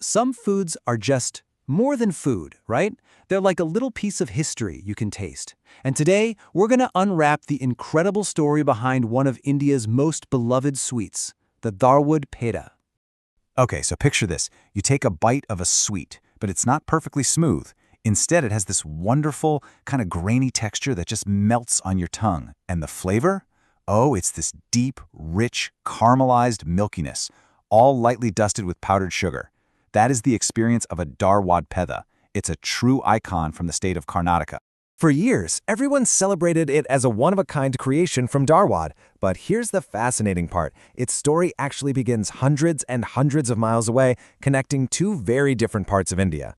Some foods are just more than food, right? They're like a little piece of history you can taste. And today, we're going to unwrap the incredible story behind one of India's most beloved sweets, the Dharwad Pedha. Okay, so picture this. You take a bite of a sweet, but it's not perfectly smooth. Instead, it has this wonderful, kind of grainy texture that just melts on your tongue. And the flavor? Oh, it's this deep, rich, caramelized milkiness, all lightly dusted with powdered sugar. That is the experience of a Dharwad Pedha. It's a true icon from the state of Karnataka. For years, everyone celebrated it as a one-of-a-kind creation from Dharwad. But here's the fascinating part. Its story actually begins hundreds and hundreds of miles away, connecting two very different parts of India.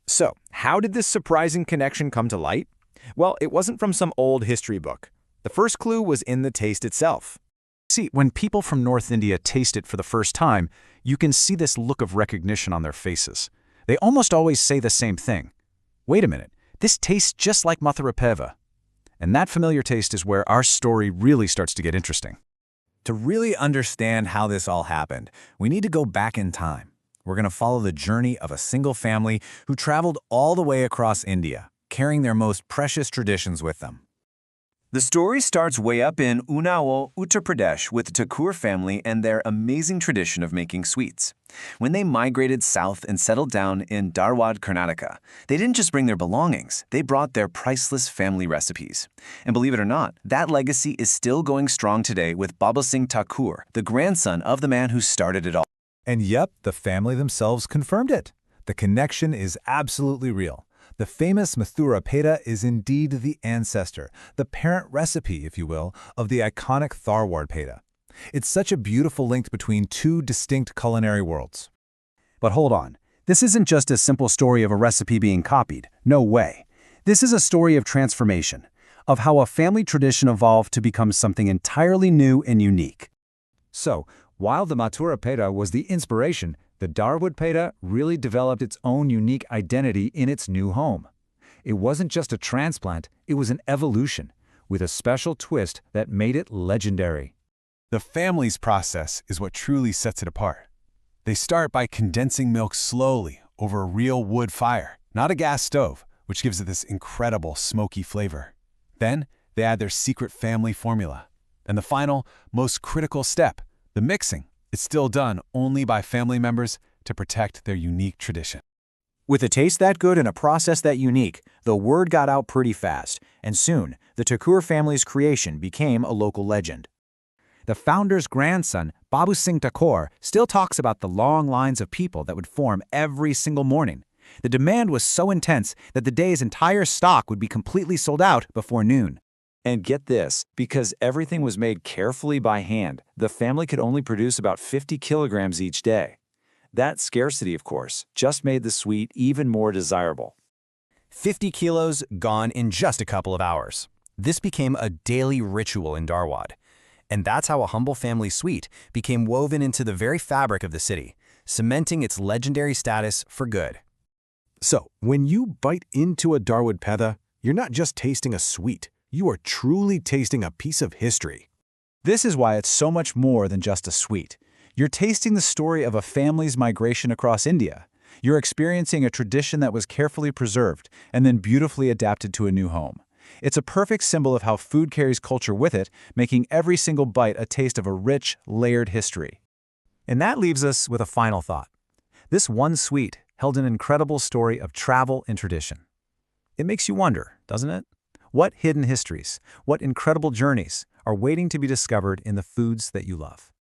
So, how did this surprising connection come to light? Well, it wasn't from some old history book. The first clue was in the taste itself. See, when people from North India taste it for the first time, you can see this look of recognition on their faces. They almost always say the same thing. Wait a minute, this tastes just like Mithai Pedha. And that familiar taste is where our story really starts to get interesting. To really understand how this all happened, we need to go back in time. We're going to follow the journey of a single family who traveled all the way across India, carrying their most precious traditions with them. The story starts way up in Unnao, Uttar Pradesh with the Thakur family and their amazing tradition of making sweets. When they migrated south and settled down in Dharwad, Karnataka, they didn't just bring their belongings, they brought their priceless family recipes. And believe it or not, that legacy is still going strong today with Baba Singh Thakur, the grandson of the man who started it all. And yep, the family themselves confirmed it. The connection is absolutely real. The famous Mithai Pedha is indeed the ancestor, the parent recipe, if you will, of the iconic Dharwad Pedha. It's such a beautiful link between two distinct culinary worlds. But hold on, this isn't just a simple story of a recipe being copied. No way. This is a story of transformation, of how a family tradition evolved to become something entirely new and unique. So, while the Mithai Pedha was the inspiration, the Dharwad Pedha really developed its own unique identity in its new home. It wasn't just a transplant, it was an evolution, with a special twist that made it legendary. The family's process is what truly sets it apart. They start by condensing milk slowly over a real wood fire, not a gas stove, which gives it this incredible smoky flavor. Then, they add their secret family formula. And the final, most critical step, the mixing. It's still done only by family members to protect their unique tradition. With a taste that good and a process that unique, the word got out pretty fast, and soon, the Thakur family's creation became a local legend. The founder's grandson, Baba Singh Thakur, still talks about the long lines of people that would form every single morning. The demand was so intense that the day's entire stock would be completely sold out before noon. And get this, because everything was made carefully by hand, the family could only produce about 50 kilograms each day. That scarcity, of course, just made the sweet even more desirable. 50 kilos gone in just a couple of hours. This became a daily ritual in Dharwad. And that's how a humble family sweet became woven into the very fabric of the city, cementing its legendary status for good. So, when you bite into a Dharwad Pedha, you're not just tasting a sweet. You are truly tasting a piece of history. This is why it's so much more than just a sweet. You're tasting the story of a family's migration across India. You're experiencing a tradition that was carefully preserved and then beautifully adapted to a new home. It's a perfect symbol of how food carries culture with it, making every single bite a taste of a rich, layered history. And that leaves us with a final thought. This one sweet held an incredible story of travel and tradition. It makes you wonder, doesn't it? What hidden histories, what incredible journeys are waiting to be discovered in the foods that you love?